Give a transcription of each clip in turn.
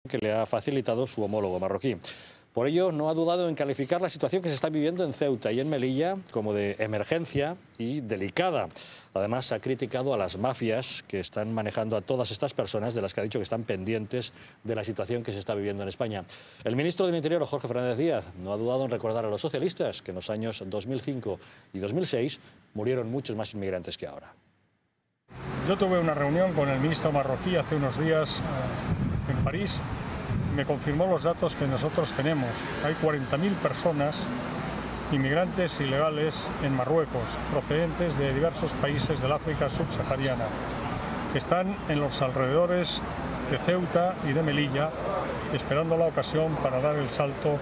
que le ha facilitado su homólogo marroquí. Por ello, no ha dudado en calificar la situación que se está viviendo en Ceuta y en Melilla como de emergencia y delicada. Además, ha criticado a las mafias que están manejando a todas estas personas, de las que ha dicho que están pendientes de la situación que se está viviendo en España. El ministro del Interior, Jorge Fernández Díaz, no ha dudado en recordar a los socialistas que en los años 2005 y 2006 murieron muchos más inmigrantes que ahora. Yo tuve una reunión con el ministro marroquí hace unos días en París. Me confirmó los datos que nosotros tenemos. Hay 40.000 personas, inmigrantes ilegales en Marruecos, procedentes de diversos países del África subsahariana, que están en los alrededores de Ceuta y de Melilla, esperando la ocasión para dar el salto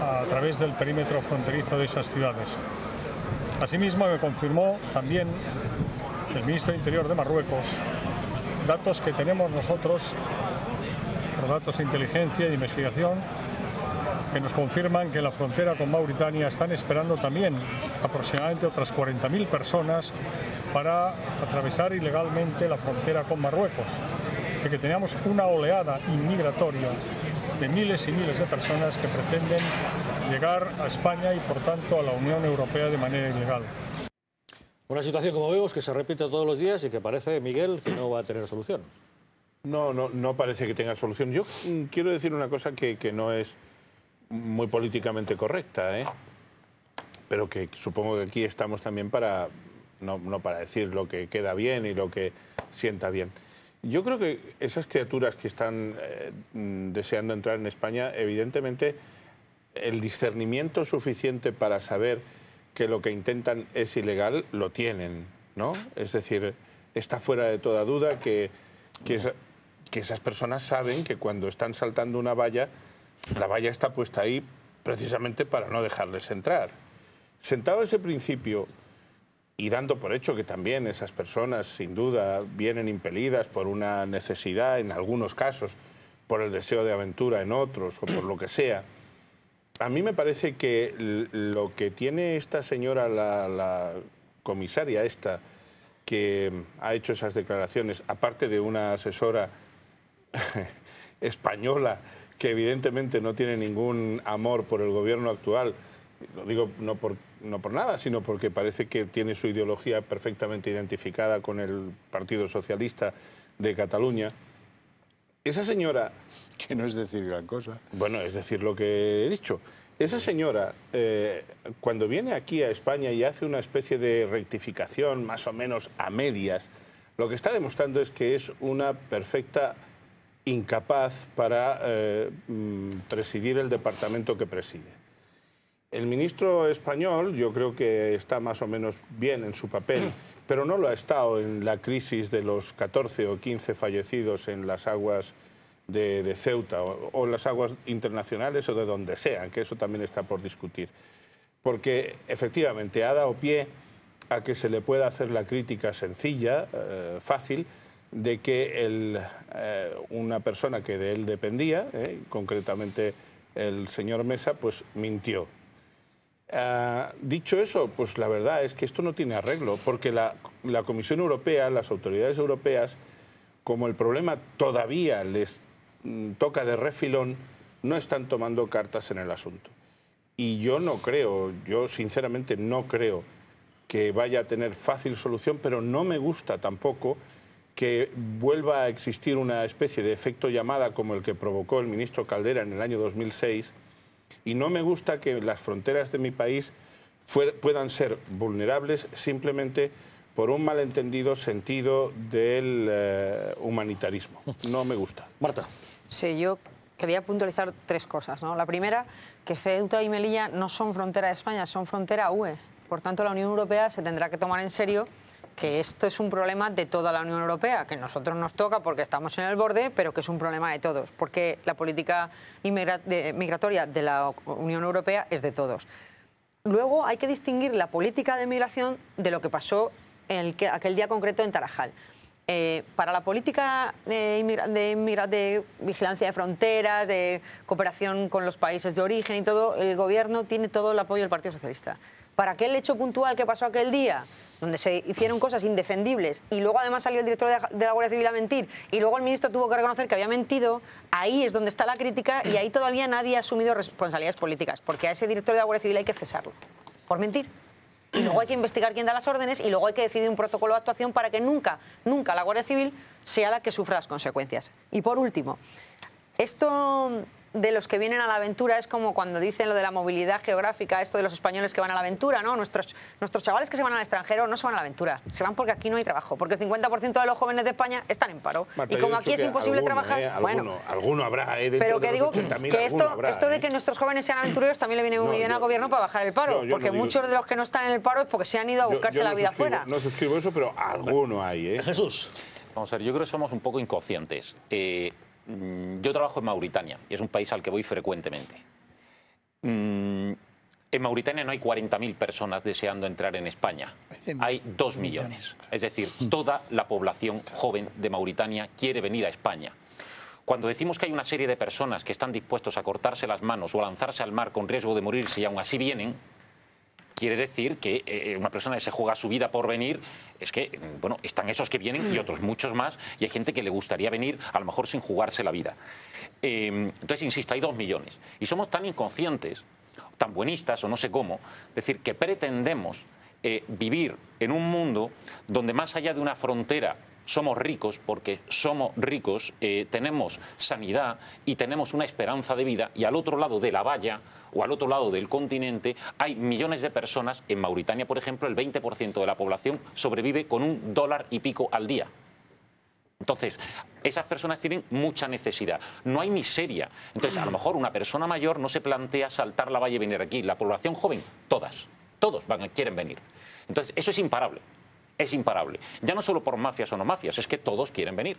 a través del perímetro fronterizo de esas ciudades. Asimismo, me confirmó también el ministro de Interior de Marruecos datos que tenemos nosotros, los datos de inteligencia y de investigación, que nos confirman que en la frontera con Mauritania están esperando también aproximadamente otras 40.000 personas para atravesar ilegalmente la frontera con Marruecos, y que teníamos una oleada inmigratoria de miles y miles de personas que pretenden llegar a España y por tanto a la Unión Europea de manera ilegal. Una situación, como vemos, que se repite todos los días y que parece, Miguel, que no va a tener solución. No parece que tenga solución. Yo quiero decir una cosa que no es muy políticamente correcta, pero que supongo que aquí estamos también para no para decir lo que queda bien y lo que sienta bien. Yo creo que esas criaturas que están deseando entrar en España, evidentemente el discernimiento suficiente para saber que lo que intentan es ilegal, lo tienen, ¿no? Es decir, está fuera de toda duda que esas personas saben que cuando están saltando una valla, la valla está puesta ahí precisamente para no dejarles entrar. Sentado ese principio y dando por hecho que también esas personas, sin duda, vienen impelidas por una necesidad, en algunos casos, por el deseo de aventura en otros o por lo que sea, a mí me parece que lo que tiene esta señora, la comisaria esta, que ha hecho esas declaraciones, aparte de una asesora española que evidentemente no tiene ningún amor por el gobierno actual, lo digo no por nada, sino porque parece que tiene su ideología perfectamente identificada con el Partido Socialista de Cataluña. Esa señora... Que no es decir gran cosa. Bueno, es decir lo que he dicho. Esa señora, cuando viene aquí a España y hace una especie de rectificación más o menos a medias, lo que está demostrando es que es una perfecta incapaz para presidir el departamento que preside. El ministro español yo creo que está más o menos bien en su papel, pero no lo ha estado en la crisis de los 14 o 15 fallecidos en las aguas de Ceuta o en las aguas internacionales o de donde sean, que eso también está por discutir. Porque efectivamente ha dado pie a que se le pueda hacer la crítica sencilla, fácil, de que una persona que de él dependía, concretamente el señor Mesa, pues mintió. Dicho eso, pues la verdad es que esto no tiene arreglo, porque la Comisión Europea, las autoridades europeas, como el problema todavía les toca de refilón, no están tomando cartas en el asunto. Y yo no creo, yo sinceramente no creo que vaya a tener fácil solución, pero no me gusta tampoco que vuelva a existir una especie de efecto llamada como el que provocó el ministro Caldera en el año 2006, y no me gusta que las fronteras de mi país puedan ser vulnerables simplemente por un malentendido sentido del humanitarismo. No me gusta. Marta. Sí, yo quería puntualizar tres cosas, ¿no? La primera, que Ceuta y Melilla no son frontera de España, son frontera UE. Por tanto, la Unión Europea se tendrá que tomar en serio que esto es un problema de toda la Unión Europea, que a nosotros nos toca porque estamos en el borde, pero que es un problema de todos, porque la política migratoria de la Unión Europea es de todos. Luego hay que distinguir la política de migración de lo que pasó aquel día concreto en Tarajal. para la política de vigilancia de fronteras, de cooperación con los países de origen y todo, el Gobierno tiene todo el apoyo del Partido Socialista. Para aquel hecho puntual que pasó aquel día, donde se hicieron cosas indefendibles y luego además salió el director de la Guardia Civil a mentir y luego el ministro tuvo que reconocer que había mentido, ahí es donde está la crítica y ahí todavía nadie ha asumido responsabilidades políticas, porque a ese director de la Guardia Civil hay que cesarlo por mentir. Y luego hay que investigar quién da las órdenes y luego hay que decidir un protocolo de actuación para que nunca la Guardia Civil sea la que sufra las consecuencias. Y por último, esto de los que vienen a la aventura es como cuando dicen lo de la movilidad geográfica, esto de los españoles que van a la aventura, ¿no? Nuestros chavales que se van al extranjero no se van a la aventura, se van porque aquí no hay trabajo, porque el 50% de los jóvenes de España están en paro. Marta, y como aquí es imposible trabajar, alguno habrá, pero que digo que esto de que nuestros jóvenes sean aventureros también le viene muy bien al Gobierno para bajar el paro, porque muchos de los que no están en el paro es porque se han ido a buscarse la vida fuera. No suscribo eso, pero alguno hay, ¿eh? Jesús. Vamos a ver, yo creo que somos un poco inconscientes. Yo trabajo en Mauritania y es un país al que voy frecuentemente. En Mauritania no hay 40.000 personas deseando entrar en España. Hay 2 millones. Es decir, toda la población joven de Mauritania quiere venir a España. Cuando decimos que hay una serie de personas que están dispuestos a cortarse las manos o a lanzarse al mar con riesgo de morirse y aún así vienen, quiere decir que una persona que se juega su vida por venir, es que, bueno, están esos que vienen y otros muchos más, y hay gente que le gustaría venir, a lo mejor sin jugarse la vida. Entonces, insisto, hay 2 millones. Y somos tan inconscientes, tan buenistas, o no sé cómo, decir que pretendemos vivir en un mundo donde más allá de una frontera somos ricos, porque somos ricos, tenemos sanidad y tenemos una esperanza de vida, y al otro lado de la valla o al otro lado del continente hay millones de personas. En Mauritania, por ejemplo, el 20% de la población sobrevive con $1 y pico al día. Entonces, esas personas tienen mucha necesidad. No hay miseria. Entonces, a lo mejor una persona mayor no se plantea saltar la valla y venir aquí. La población joven, todos quieren venir. Entonces, eso es imparable. Es imparable. Ya no solo por mafias o no mafias, es que todos quieren venir.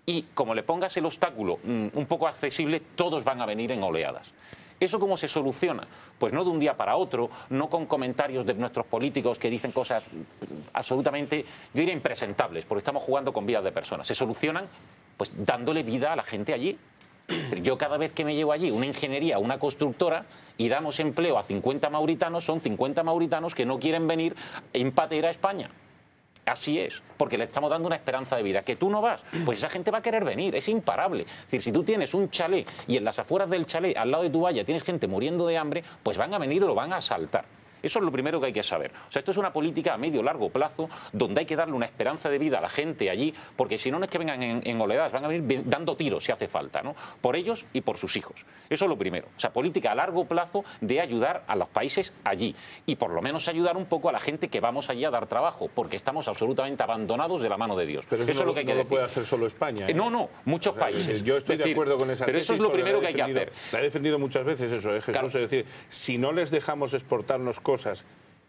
Y como le pongas el obstáculo un poco accesible, todos van a venir en oleadas. ¿Eso cómo se soluciona? Pues no de un día para otro, no con comentarios de nuestros políticos que dicen cosas absolutamente, yo diría, impresentables, porque estamos jugando con vidas de personas. Se solucionan pues dándole vida a la gente allí. Yo cada vez que me llevo allí una ingeniería, una constructora, y damos empleo a 50 mauritanos, son 50 mauritanos que no quieren venir en patera a España. Así es, porque le estamos dando una esperanza de vida. ¿Que tú no vas? Pues esa gente va a querer venir, es imparable. Es decir, si tú tienes un chalet y en las afueras del chalet, al lado de tu valla, tienes gente muriendo de hambre, pues van a venir o lo van a asaltar. Eso es lo primero que hay que saber. O sea, esto es una política a medio largo plazo donde hay que darle una esperanza de vida a la gente allí, porque si no, no es que vengan en oleadas, van a venir dando tiros si hace falta, ¿no? Por ellos y por sus hijos. Eso es lo primero. O sea, política a largo plazo de ayudar a los países allí y por lo menos ayudar un poco a la gente que vamos allí a dar trabajo, porque estamos absolutamente abandonados de la mano de Dios. Pero eso es lo que hay que no decir. lo puede hacer solo España, ¿eh? No, muchos países. Yo estoy de acuerdo con esa pero tesis, eso es lo primero que hay que hacer. La he defendido muchas veces eso, Jesús. Claro. Es decir, si no les dejamos exportarnos cosas,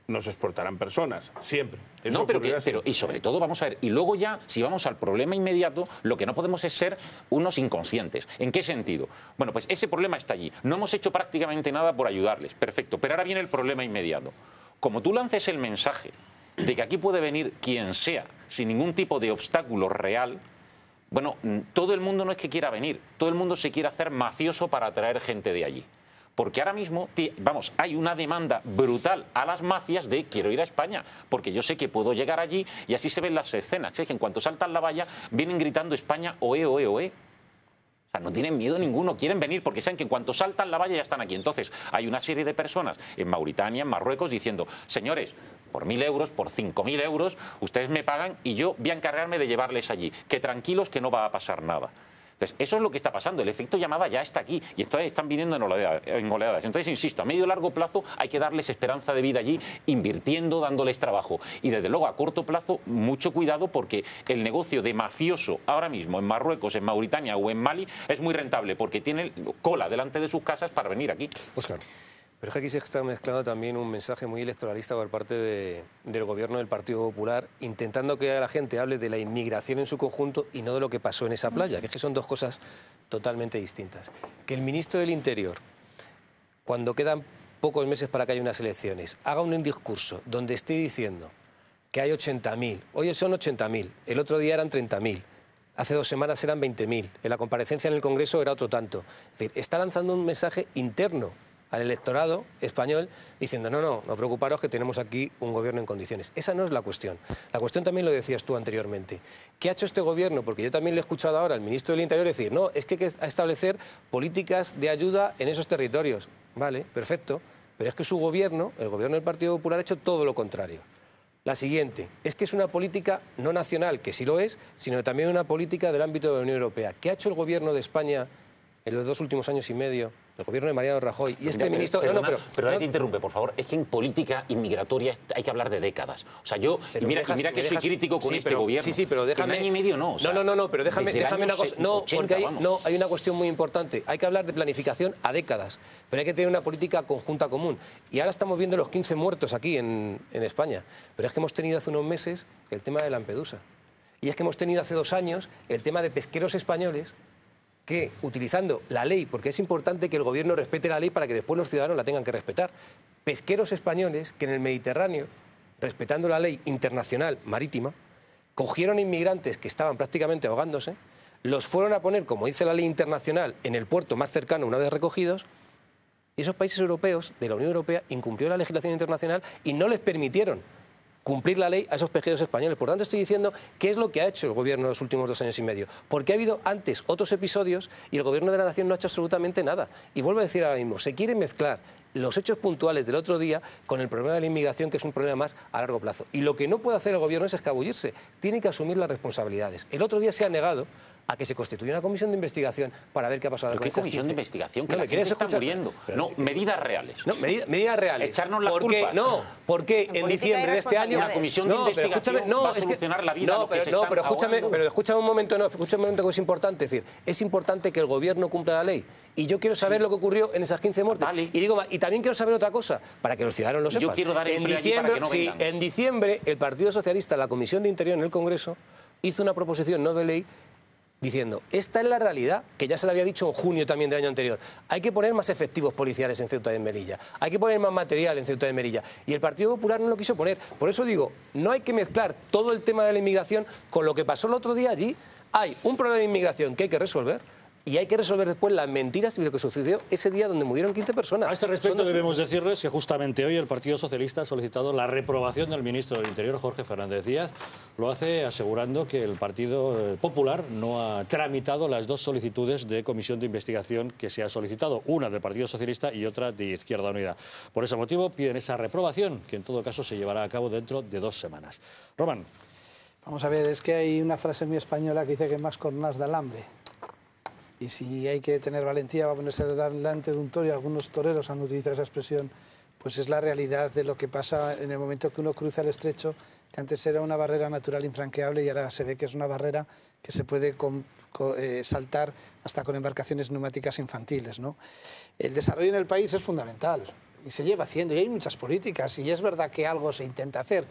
nos exportarán personas, siempre. Eso no, pero y sobre todo, vamos a ver, y luego ya, si vamos al problema inmediato, lo que no podemos es ser unos inconscientes. ¿En qué sentido? Bueno, pues ese problema está allí. No hemos hecho prácticamente nada por ayudarles, perfecto, pero ahora viene el problema inmediato. Como tú lances el mensaje de que aquí puede venir quien sea, sin ningún tipo de obstáculo real, bueno, todo el mundo no es que quiera venir, todo el mundo se quiere hacer mafioso para atraer gente de allí. Porque ahora mismo, vamos, hay una demanda brutal a las mafias de quiero ir a España, porque yo sé que puedo llegar allí y así se ven las escenas. Es que en cuanto saltan la valla, vienen gritando España, oe, oe, oe. O sea, no tienen miedo ninguno, quieren venir porque saben que en cuanto saltan la valla ya están aquí. Entonces, hay una serie de personas en Mauritania, en Marruecos, diciendo, señores, por 1.000 euros, por 5.000 euros, ustedes me pagan y yo voy a encargarme de llevarles allí. Que tranquilos, que no va a pasar nada. Entonces, eso es lo que está pasando. El efecto llamada ya está aquí y están viniendo en oleadas. Entonces, insisto, a medio y largo plazo hay que darles esperanza de vida allí, invirtiendo, dándoles trabajo. Y desde luego, a corto plazo, mucho cuidado porque el negocio de mafioso ahora mismo en Marruecos, en Mauritania o en Mali es muy rentable porque tienen cola delante de sus casas para venir aquí. Óscar. Pero es que aquí se está mezclando también un mensaje muy electoralista por parte del gobierno del Partido Popular, intentando que la gente hable de la inmigración en su conjunto y no de lo que pasó en esa playa, que es que son dos cosas totalmente distintas. Que el ministro del Interior, cuando quedan pocos meses para que haya unas elecciones, haga un discurso donde esté diciendo que hay 80.000. Hoy son 80.000, el otro día eran 30.000. Hace 2 semanas eran 20.000. En la comparecencia en el Congreso era otro tanto. Es decir, está lanzando un mensaje interno al electorado español diciendo no preocuparos que tenemos aquí un gobierno en condiciones. Esa no es la cuestión. La cuestión también lo decías tú anteriormente. ¿Qué ha hecho este gobierno? Porque yo también le he escuchado ahora al ministro del Interior decir no, es que hay que establecer políticas de ayuda en esos territorios. Vale, perfecto, pero es que su gobierno, el gobierno del Partido Popular, ha hecho todo lo contrario. La siguiente, es que es una política no nacional, que sí lo es, sino también una política del ámbito de la Unión Europea. ¿Qué ha hecho el gobierno de España en los 2 últimos años y medio? El gobierno de Mariano Rajoy y este ministro... Pero te interrumpe, por favor. Es que en política inmigratoria hay que hablar de décadas. O sea, yo... Mira que soy crítico con este gobierno. Sí, pero déjame... En año y medio no. O sea, no, pero déjame una cosa. No, 80, porque hay una cuestión muy importante. Hay que hablar de planificación a décadas, pero hay que tener una política conjunta común. Y ahora estamos viendo los 15 muertos aquí en España. Pero es que hemos tenido hace unos meses el tema de Lampedusa. Y es que hemos tenido hace 2 años el tema de pesqueros españoles que, utilizando la ley, porque es importante que el gobierno respete la ley para que después los ciudadanos la tengan que respetar, pesqueros españoles que en el Mediterráneo, respetando la ley internacional marítima, cogieron inmigrantes que estaban prácticamente ahogándose, los fueron a poner, como dice la ley internacional, en el puerto más cercano una vez recogidos, y esos países europeos, de la Unión Europea, incumplieron la legislación internacional y no les permitieron cumplir la ley a esos pesqueros españoles. Por tanto, estoy diciendo qué es lo que ha hecho el gobierno en los últimos 2 años y medio. Porque ha habido antes otros episodios y el gobierno de la nación no ha hecho absolutamente nada. Y vuelvo a decir ahora mismo, se quiere mezclar los hechos puntuales del otro día con el problema de la inmigración, que es un problema más a largo plazo. Y lo que no puede hacer el gobierno es escabullirse. Tiene que asumir las responsabilidades. El otro día se ha negado a que se constituya una comisión de investigación para ver qué ha pasado. ¿Pero qué comisión de investigación? Que no, la gente está muriendo. No, medidas reales. No, medidas reales. Echarnos la culpa. No, porque en diciembre de este año... Una comisión de investigación va a solucionar la vida. Pero escúchame un momento, que es importante. Es decir, es importante que el gobierno cumpla la ley. Y yo quiero saber lo que ocurrió en esas 15 muertes. Vale. Y también quiero saber otra cosa, para que los ciudadanos lo sepan. Yo quiero dar el allí para que no vengan. En diciembre, el Partido Socialista, la Comisión de Interior en el Congreso, hizo una proposición no de ley diciendo, esta es la realidad, que ya se le había dicho en junio también del año anterior. Hay que poner más efectivos policiales en Ceuta y en Melilla. Hay que poner más material en Ceuta y en Melilla. Y el Partido Popular no lo quiso poner. Por eso digo, no hay que mezclar todo el tema de la inmigración con lo que pasó el otro día allí. Hay un problema de inmigración que hay que resolver. Y hay que resolver después las mentiras y lo que sucedió ese día donde murieron 15 personas. A este respecto debemos decirles que justamente hoy el Partido Socialista ha solicitado la reprobación del ministro del Interior, Jorge Fernández Díaz. Lo hace asegurando que el Partido Popular no ha tramitado las 2 solicitudes de comisión de investigación que se ha solicitado, una del Partido Socialista y otra de Izquierda Unida. Por ese motivo piden esa reprobación, que en todo caso se llevará a cabo dentro de 2 semanas. Román. Vamos a ver, es que hay una frase muy española que dice que más cornas da hambre. Y si hay que tener valentía va a ponerse delante de un toro, y algunos toreros han utilizado esa expresión, pues es la realidad de lo que pasa en el momento que uno cruza el estrecho, que antes era una barrera natural infranqueable y ahora se ve que es una barrera que se puede saltar hasta con embarcaciones neumáticas infantiles, ¿no? El desarrollo en el país es fundamental. Y se lleva haciendo, y hay muchas políticas, y es verdad que algo se intenta hacer.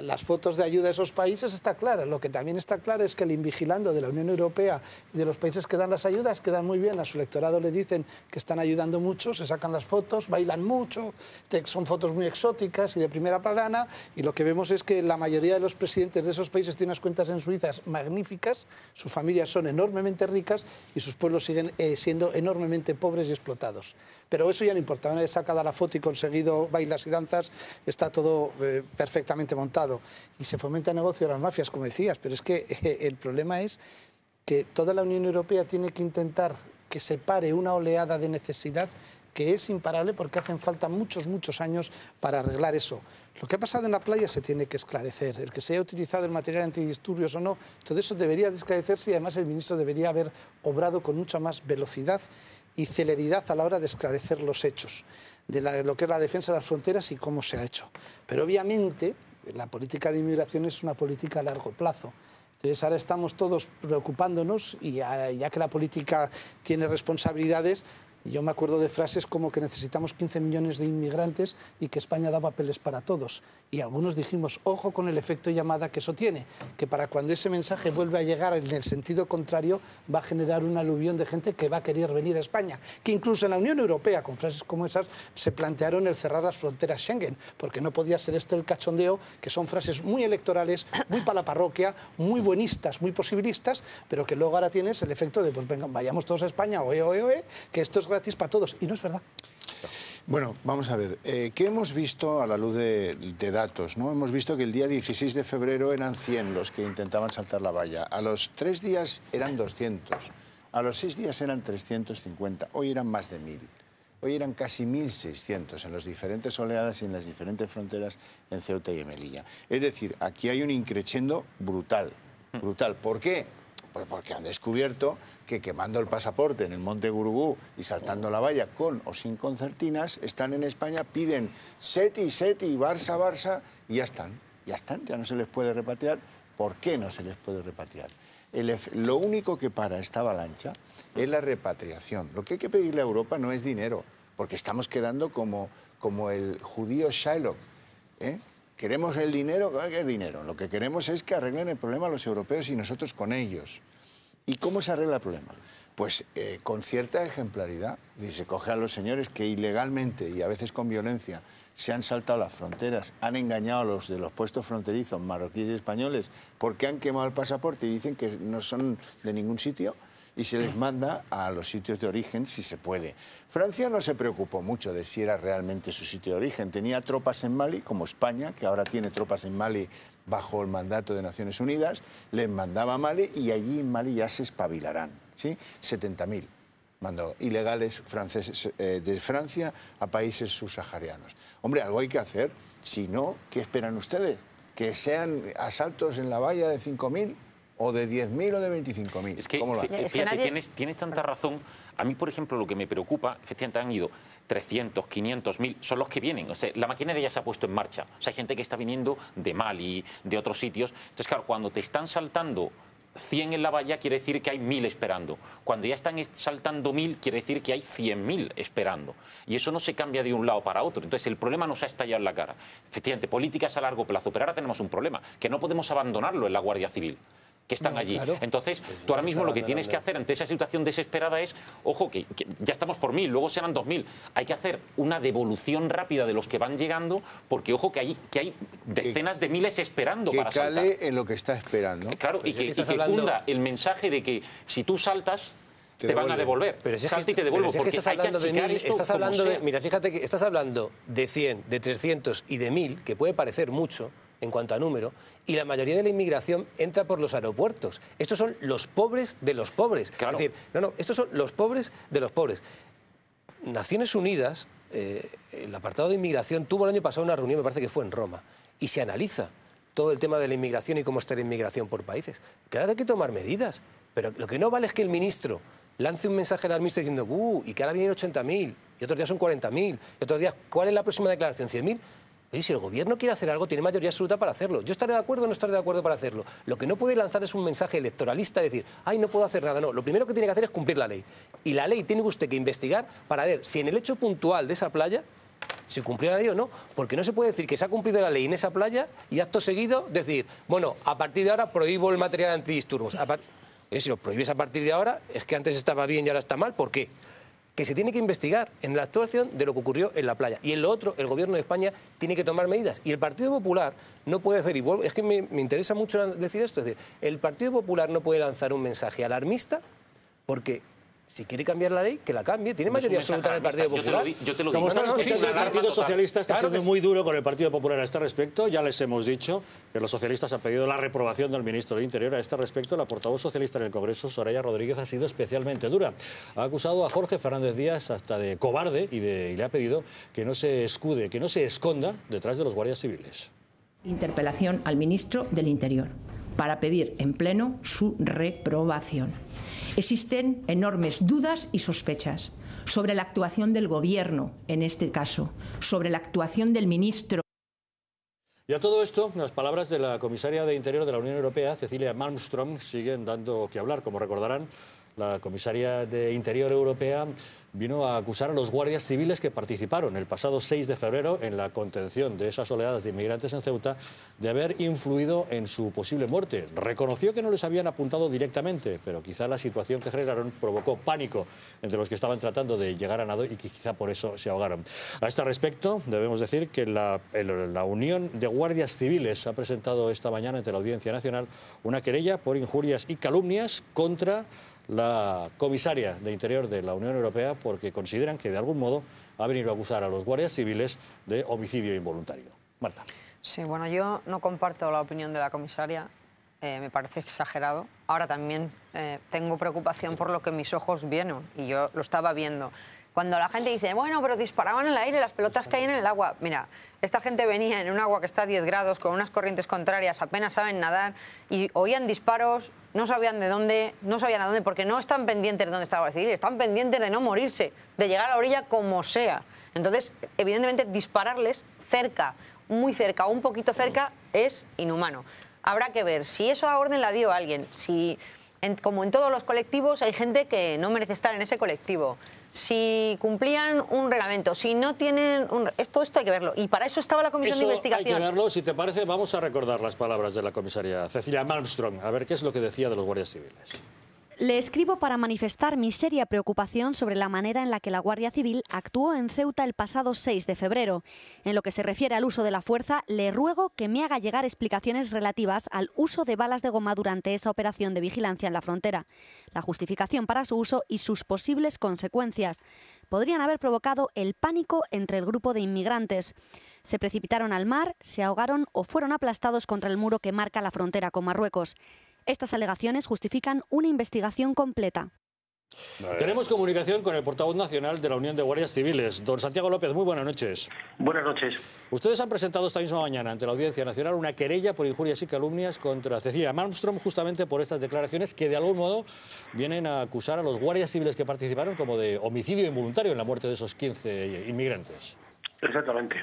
Las fotos de ayuda a esos países está clara. Lo que también está claro es que el invigilando de la Unión Europea y de los países que dan las ayudas quedan muy bien. A su electorado le dicen que están ayudando mucho, se sacan las fotos, bailan mucho, son fotos muy exóticas y de primera plana, y lo que vemos es que la mayoría de los presidentes de esos países tienen unas cuentas en Suiza magníficas, sus familias son enormemente ricas y sus pueblos siguen siendo enormemente pobres y explotados. Pero eso ya no importa, una vez sacada la foto y conseguido bailas y danzas, está todo perfectamente montado. Y se fomenta el negocio de las mafias, como decías, pero es que el problema es que toda la Unión Europea tiene que intentar que se pare una oleada de necesidad que es imparable porque hacen falta muchos años para arreglar eso. Lo que ha pasado en la playa se tiene que esclarecer. El que se haya utilizado el material antidisturbios o no, todo eso debería de esclarecerse y además el ministro debería haber obrado con mucha más velocidad y celeridad a la hora de esclarecer los hechos de lo que es la defensa de las fronteras y cómo se ha hecho. Pero obviamente la política de inmigración es una política a largo plazo. Entonces ahora estamos todos preocupándonos y ya que la política tiene responsabilidades, Yo me acuerdo de frases como que necesitamos 15 millones de inmigrantes y que España da papeles para todos. Y algunos dijimos, ojo con el efecto llamada que eso tiene, que para cuando ese mensaje vuelve a llegar en el sentido contrario va a generar un aluvión de gente que va a querer venir a España. Que incluso en la Unión Europea, con frases como esas, se plantearon el cerrar las fronteras Schengen, porque no podía ser esto el cachondeo, que son frases muy electorales, muy para la parroquia, muy buenistas, muy posibilistas, pero que luego ahora tienes el efecto de, pues venga, vayamos todos a España, que esto es gratis para todos, y no es verdad. Bueno, vamos a ver, ¿qué hemos visto a la luz de datos? ¿No? Hemos visto que el día 16 de febrero eran 100 los que intentaban saltar la valla, a los 3 días eran 200, a los 6 días eran 350, hoy eran más de 1000. Hoy eran casi 1.600 en las diferentes oleadas y en las diferentes fronteras en Ceuta y en Melilla. Es decir, aquí hay un increchendo brutal, brutal. ¿Por qué? Pues porque han descubierto que quemando el pasaporte en el Monte Gurugú y saltando la valla con o sin concertinas, están en España, piden SETI, Barça, Barça, y ya están, ya no se les puede repatriar. ¿Por qué no se les puede repatriar? Lo único que para esta avalancha es la repatriación. Lo que hay que pedirle a Europa no es dinero, porque estamos quedando como el judío Shylock, ¿eh? Queremos el dinero, ¿qué dinero? Lo que queremos es que arreglen el problema los europeos y nosotros con ellos. ¿Y cómo se arregla el problema? Pues con cierta ejemplaridad. Se coge a los señores que ilegalmente y a veces con violencia se han saltado las fronteras, han engañado a los de los puestos fronterizos marroquíes y españoles porque han quemado el pasaporte y dicen que no son de ningún sitio, y se les manda a los sitios de origen si se puede. Francia no se preocupó mucho de si era realmente su sitio de origen. Tenía tropas en Mali, como España, que ahora tiene tropas en Mali bajo el mandato de Naciones Unidas, les mandaba a Mali y allí en Mali ya se espabilarán, ¿sí? 70.000 mandó ilegales franceses de Francia a países subsaharianos. Hombre, algo hay que hacer. Si no, ¿qué esperan ustedes? ¿Que sean asaltos en la valla de 5.000? ¿O de 10.000 o de 25.000? Es que, ¿Cómo lo hacen? fíjate, tienes tanta razón. A mí, por ejemplo, lo que me preocupa, efectivamente han ido 300, 500, 1.000, son los que vienen. O sea, la maquinaria ya se ha puesto en marcha. O sea, hay gente que está viniendo de Mali, de otros sitios. Entonces, claro, cuando te están saltando 100 en la valla, quiere decir que hay 1.000 esperando. Cuando ya están saltando 1.000, quiere decir que hay 100.000 esperando. Y eso no se cambia de un lado para otro. Entonces, el problema nos ha estallado en la cara. Efectivamente, políticas a largo plazo. Pero ahora tenemos un problema, que no podemos abandonarlo en la Guardia Civil, que están allí. Claro. Entonces, tú ahora mismo lo que tienes que hacer ante esa situación desesperada es, ojo, que ya estamos por 1.000, luego serán 2.000. Hay que hacer una devolución rápida de los que van llegando, porque, ojo, que hay decenas de miles esperando para saltar. Que cale en lo que está esperando. Claro, y que cunda el mensaje de que si tú saltas, te van a devolver. Pero si salta y te devuelvo, porque estás hablando de 1.000, estás hablando de, mira, fíjate que estás hablando de 100, de 300 y de 1.000, que puede parecer mucho en cuanto a número, y la mayoría de la inmigración entra por los aeropuertos. Estos son los pobres de los pobres. Claro. Es decir, estos son los pobres de los pobres. Naciones Unidas, el apartado de inmigración, tuvo el año pasado una reunión, me parece que fue en Roma, y se analiza todo el tema de la inmigración y cómo está la inmigración por países. Claro que hay que tomar medidas, pero lo que no vale es que el ministro lance un mensaje al ministro diciendo y que ahora vienen 80.000, y otros días son 40.000, y otros días, ¿cuál es la próxima declaración? 100.000. Oye, si el gobierno quiere hacer algo, tiene mayoría absoluta para hacerlo. Yo estaré de acuerdo o no estaré de acuerdo para hacerlo. Lo que no puede lanzar es un mensaje electoralista, decir, ay, no puedo hacer nada. No, lo primero que tiene que hacer es cumplir la ley. Y la ley tiene usted que investigar para ver si en el hecho puntual de esa playa si cumplió la ley o no. Porque no se puede decir que se ha cumplido la ley en esa playa y acto seguido decir, bueno, a partir de ahora prohíbo el material antidisturbios. Si lo prohíbes a partir de ahora, es que antes estaba bien y ahora está mal. ¿Por qué? Que se tiene que investigar en la actuación de lo que ocurrió en la playa. Y en lo otro, el Gobierno de España tiene que tomar medidas. Y el Partido Popular no puede hacer, es que me interesa mucho decir esto, es decir, el Partido Popular no puede lanzar un mensaje alarmista porque si quiere cambiar la ley, que la cambie. Tiene mayoría absoluta en el Partido Popular. Yo te lo digo. Como están escuchando, el Partido Socialista está siendo muy duro con el Partido Popular a este respecto. Ya les hemos dicho que los socialistas han pedido la reprobación del ministro de Interior a este respecto. La portavoz socialista en el Congreso, Soraya Rodríguez, ha sido especialmente dura. Ha acusado a Jorge Fernández Díaz hasta de cobarde y le ha pedido que no se escude, que no se esconda detrás de los guardias civiles. Interpelación al ministro del Interior para pedir en pleno su reprobación. Existen enormes dudas y sospechas sobre la actuación del Gobierno, en este caso, sobre la actuación del ministro. Y a todo esto, las palabras de la comisaria de Interior de la Unión Europea, Cecilia Malmström, siguen dando que hablar. Como recordarán, la comisaria de Interior europea vino a acusar a los guardias civiles que participaron el pasado 6 de febrero en la contención de esas oleadas de inmigrantes en Ceuta de haber influido en su posible muerte. Reconoció que no les habían apuntado directamente, pero quizá la situación que generaron provocó pánico entre los que estaban tratando de llegar a nado y que quizá por eso se ahogaron. A este respecto, debemos decir que la Unión de Guardias Civiles ha presentado esta mañana ante la Audiencia Nacional una querella por injurias y calumnias contra la comisaria de Interior de la Unión Europea porque consideran que de algún modo ha venido a acusar a los guardias civiles de homicidio involuntario. Marta. Sí, bueno, yo no comparto la opinión de la comisaria, me parece exagerado. Ahora también tengo preocupación por lo que mis ojos vieron y yo lo estaba viendo. Cuando la gente dice, bueno, pero disparaban en el aire las pelotas caían en el agua. Mira, esta gente venía en un agua que está a 10 grados, con unas corrientes contrarias, apenas saben nadar, y oían disparos, no sabían de dónde, no sabían a dónde, porque no están pendientes de dónde está la Guardia Civil, están pendientes de no morirse, de llegar a la orilla como sea. Entonces, evidentemente, dispararles cerca, muy cerca, un poquito cerca, es inhumano. Habrá que ver si esa orden la dio alguien, si, como en todos los colectivos, hay gente que no merece estar en ese colectivo. Si cumplían un reglamento, si no tienen... Esto hay que verlo. Y para eso estaba la comisión de investigación. Hay que verlo. Si te parece, vamos a recordar las palabras de la comisaria Cecilia Malmström. A ver qué es lo que decía de los guardias civiles. Le escribo para manifestar mi seria preocupación sobre la manera en la que la Guardia Civil actuó en Ceuta el pasado 6 de febrero. En lo que se refiere al uso de la fuerza, le ruego que me haga llegar explicaciones relativas al uso de balas de goma durante esa operación de vigilancia en la frontera, la justificación para su uso y sus posibles consecuencias. Podrían haber provocado el pánico entre el grupo de inmigrantes. Se precipitaron al mar, se ahogaron o fueron aplastados contra el muro que marca la frontera con Marruecos. Estas alegaciones justifican una investigación completa. Tenemos comunicación con el portavoz nacional de la Unión de Guardias Civiles, don Santiago López. Muy buenas noches. Buenas noches. Ustedes han presentado esta misma mañana ante la Audiencia Nacional una querella por injurias y calumnias contra Cecilia Malmström, justamente por estas declaraciones que de algún modo vienen a acusar a los guardias civiles que participaron como de homicidio involuntario en la muerte de esos 15 inmigrantes. Exactamente.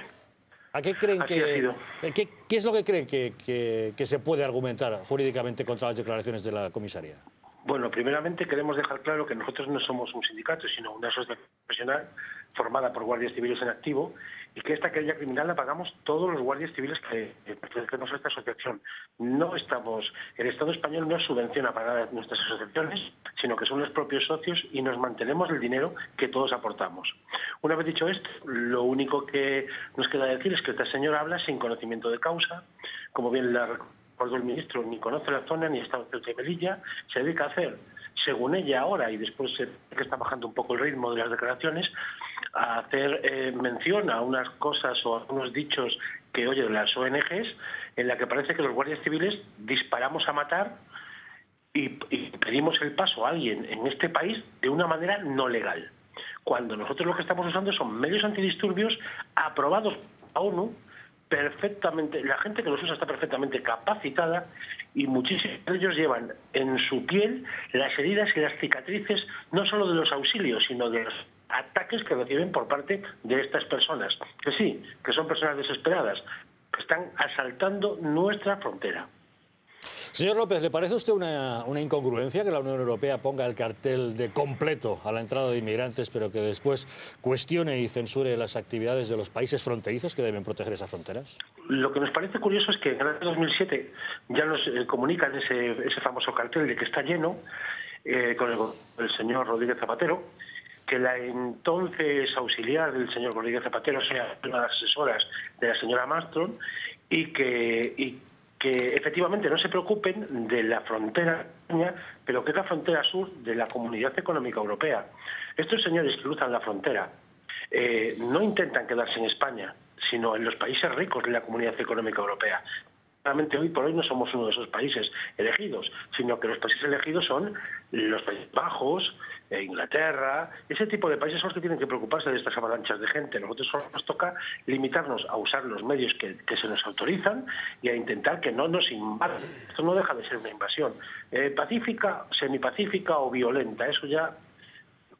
¿A qué creen ¿Qué es lo que creen que se puede argumentar jurídicamente contra las declaraciones de la comisaria? Bueno, primeramente queremos dejar claro que nosotros no somos un sindicato, sino una asociación profesional formada por guardias civiles en activo y que esta querella criminal la pagamos todos los guardias civiles que pertenecemos a esta asociación. El Estado español no subvenciona para nada nuestras asociaciones, sino que son los propios socios y nos mantenemos el dinero que todos aportamos. Una vez dicho esto, lo único que nos queda decir es que esta señora habla sin conocimiento de causa, como bien la recordó el ministro, ni conoce la zona, ni está en Ceuta y Melilla, se dedica a hacer, según ella ahora, y después que está bajando un poco el ritmo de las declaraciones, a hacer mención a unas cosas o a unos dichos que oye de las ONGs, en la que parece que los guardias civiles disparamos a matar y pedimos el paso a alguien en este país de una manera no legal. Cuando nosotros lo que estamos usando son medios antidisturbios aprobados por la ONU, perfectamente, la gente que los usa está perfectamente capacitada y muchísimos de ellos llevan en su piel las heridas y las cicatrices no solo de los auxilios, sino de los ataques que reciben por parte de estas personas, que sí, que son personas desesperadas, que están asaltando nuestra frontera. Señor López, ¿le parece a usted una incongruencia que la Unión Europea ponga el cartel de completo a la entrada de inmigrantes, pero que después cuestione y censure las actividades de los países fronterizos que deben proteger esas fronteras? Lo que nos parece curioso es que en el año 2007 ya nos comunican ese famoso cartel de que está lleno con el señor Rodríguez Zapatero, que la entonces auxiliar del señor Rodríguez Zapatero sea una de las asesoras de la señora Malmström y que efectivamente no se preocupen de la frontera, pero que es la frontera sur de la Comunidad Económica Europea. Estos señores que cruzan la frontera no intentan quedarse en España, sino en los países ricos de la Comunidad Económica Europea. Realmente hoy por hoy no somos uno de esos países elegidos, sino que los países elegidos son los Países Bajos, Inglaterra, ese tipo de países son los que tienen que preocuparse de estas avalanchas de gente. Nosotros solo nos toca limitarnos a usar los medios que se nos autorizan y a intentar que no nos invadan. Esto no deja de ser una invasión pacífica, semipacífica o violenta. Eso ya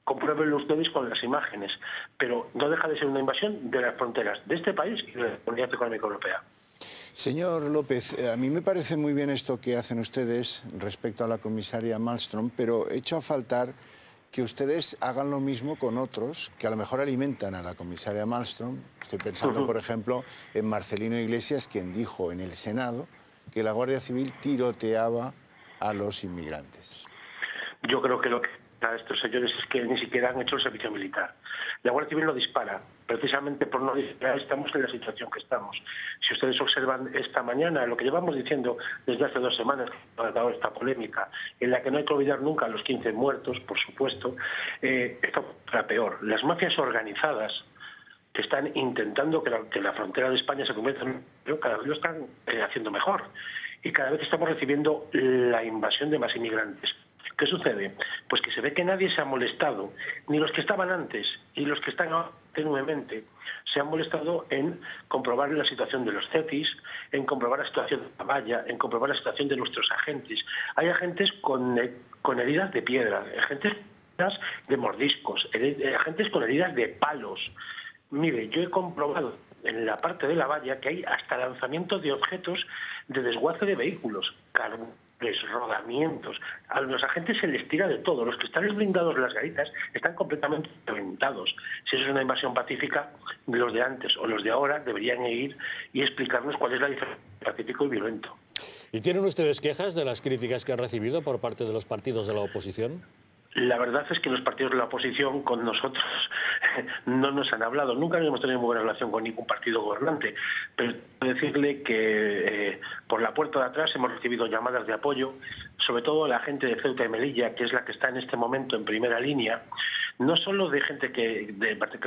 compruébenlo ustedes con las imágenes. Pero no deja de ser una invasión de las fronteras de este país y de la Comunidad Económica Europea. Señor López, a mí me parece muy bien esto que hacen ustedes respecto a la comisaria Malmström, pero echo a faltar que ustedes hagan lo mismo con otros que a lo mejor alimentan a la comisaria Malmström. Estoy pensando, por ejemplo, en Marcelino Iglesias, quien dijo en el Senado que la Guardia Civil tiroteaba a los inmigrantes. Yo creo que lo que a estos señores es que ni siquiera han hecho el servicio militar. La Guardia Civil no dispara, precisamente por no disparar estamos en la situación que estamos. Si ustedes observan esta mañana, lo que llevamos diciendo desde hace 2 semanas, que ha dado esta polémica, en la que no hay que olvidar nunca a los 15 muertos, por supuesto, esto para peor. Las mafias organizadas que están intentando que la frontera de España se convierta en... Pero cada vez lo están haciendo mejor. Y cada vez estamos recibiendo la invasión de más inmigrantes. ¿Qué sucede? Pues que se ve que nadie se ha molestado, ni los que estaban antes y los que están ahora tenuemente, se han molestado en comprobar la situación de los CETIs, en comprobar la situación de la valla, en comprobar la situación de nuestros agentes. Hay agentes con heridas de piedra, agentes de mordiscos, agentes con heridas de palos. Mire, yo he comprobado en la parte de la valla que hay hasta lanzamiento de objetos de desguace de vehículos, rodamientos. A los agentes se les tira de todo. Los que están blindados en las garitas están completamente reventados. Si eso es una invasión pacífica, los de antes o los de ahora deberían ir y explicarnos cuál es la diferencia entre pacífico y violento. ¿Y tienen ustedes quejas de las críticas que han recibido por parte de los partidos de la oposición? La verdad es que los partidos de la oposición con nosotros no nos han hablado. Nunca hemos tenido muy buena relación con ningún partido gobernante, pero quiero decirle que por la puerta de atrás hemos recibido llamadas de apoyo, sobre todo la gente de Ceuta y Melilla, que es la que está en este momento en primera línea, no solo de gente que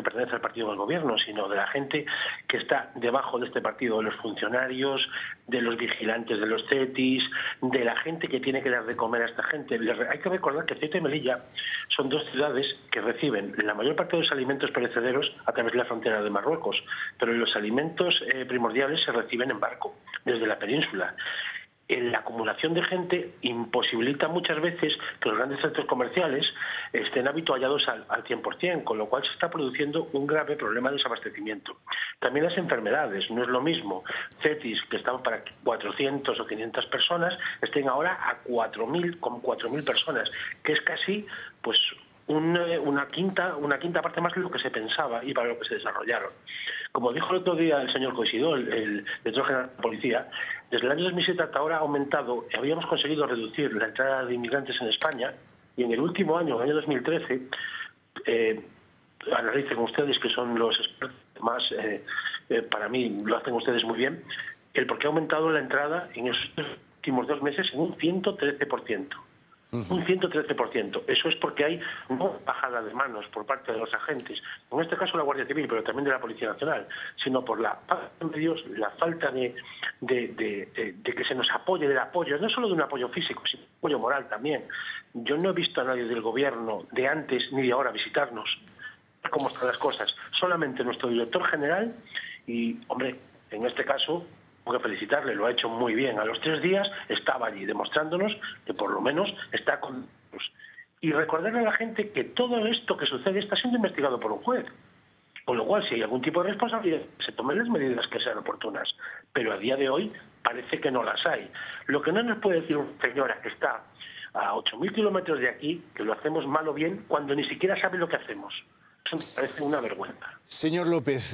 pertenece al partido del gobierno, sino de la gente que está debajo de este partido, de los funcionarios, de los vigilantes de los CETIs, de la gente que tiene que dar de comer a esta gente. Hay que recordar que Ceuta y Melilla son 2 ciudades que reciben la mayor parte de los alimentos perecederos a través de la frontera de Marruecos, pero los alimentos primordiales se reciben en barco, desde la península. La acumulación de gente imposibilita muchas veces que los grandes centros comerciales estén habituados al 100%, con lo cual se está produciendo un grave problema de desabastecimiento. También las enfermedades, no es lo mismo CETIs, que estaban para 400 o 500 personas, estén ahora a 4.000, con 4.000 personas, que es casi pues una quinta parte más de lo que se pensaba y para lo que se desarrollaron. Como dijo el otro día el señor Coisidó, el director general de la policía, desde el año 2007 hasta ahora ha aumentado, habíamos conseguido reducir la entrada de inmigrantes en España, y en el último año, el año 2013, analicen ustedes, que son los expertos más, para mí lo hacen ustedes muy bien, el por qué ha aumentado la entrada en estos últimos 2 meses en un 113%. Un 113%. Eso es porque hay una bajada de manos por parte de los agentes, en este caso la Guardia Civil, pero también de la Policía Nacional, sino por la falta de medios, la falta de que se nos apoye, del apoyo, no solo de un apoyo físico, sino de apoyo moral también. Yo no he visto a nadie del gobierno de antes ni de ahora visitarnos. Cómo están las cosas. Solamente nuestro director general y, hombre, en este caso, tengo que felicitarle, lo ha hecho muy bien. A los 3 días estaba allí demostrándonos que por lo menos está con nosotros. Y recordarle a la gente que todo esto que sucede está siendo investigado por un juez. Con lo cual, si hay algún tipo de responsabilidad, se tomen las medidas que sean oportunas. Pero a día de hoy parece que no las hay. Lo que no nos puede decir una señora que está a 8.000 kilómetros de aquí, que lo hacemos mal o bien, cuando ni siquiera sabe lo que hacemos. Eso me parece una vergüenza. Señor López,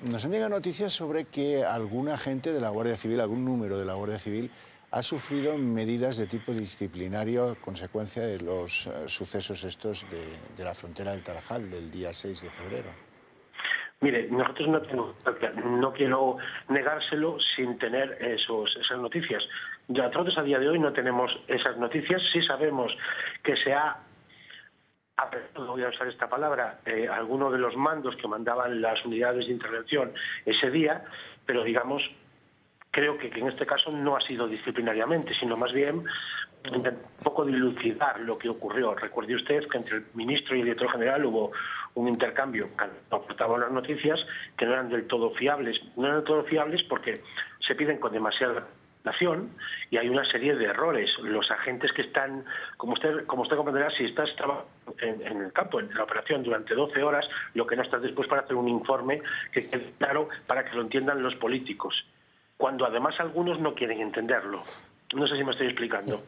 nos han llegado noticias sobre que algún agente de la Guardia Civil, algún número de la Guardia Civil, ha sufrido medidas de tipo disciplinario a consecuencia de los sucesos estos de la frontera del Tarajal del día 6 de febrero. Mire, nosotros no quiero negárselo sin tener esas noticias. Nosotros a día de hoy no tenemos esas noticias. Sí sabemos que se ha apretado, voy a usar esta palabra, alguno de los mandos que mandaban las unidades de intervención ese día, pero digamos, creo que en este caso no ha sido disciplinariamente, sino más bien un poco dilucidar lo que ocurrió. Recuerde usted que entre el ministro y el director general hubo un intercambio, aportaban las noticias que no eran del todo fiables. No eran del todo fiables porque se piden con demasiada nación y hay una serie de errores. Los agentes que están, como usted comprenderá, si estás en el campo, en la operación durante 12 horas, lo que no estás después para hacer un informe que quede claro para que lo entiendan los políticos. cuando además algunos no quieren entenderlo. No sé si me estoy explicando.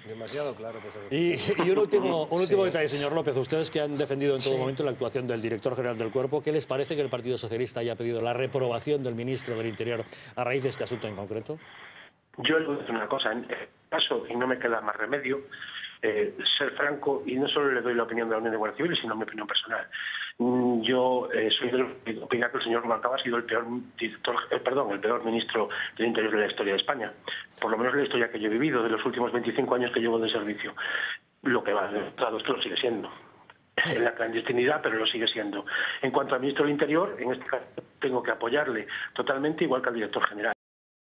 Demasiado claro. Y un último detalle, señor López. Ustedes que han defendido en todo momento la actuación del director general del Cuerpo, ¿qué les parece que el Partido Socialista haya pedido la reprobación del ministro del Interior a raíz de este asunto en concreto? Yo le voy a decir una cosa. En este caso, y no me queda más remedio, ser franco, y no solo le doy la opinión de la Unión de Guardia Civil, sino mi opinión personal. Yo soy de los que opina que el señor Rubalcaba ha sido el peor ministro del Interior de la historia de España. Por lo menos la historia que yo he vivido de los últimos 25 años que llevo de servicio. Lo que va demostrado es que lo sigue siendo. En la clandestinidad, pero lo sigue siendo. En cuanto al ministro del Interior, en este caso tengo que apoyarle totalmente, igual que al director general.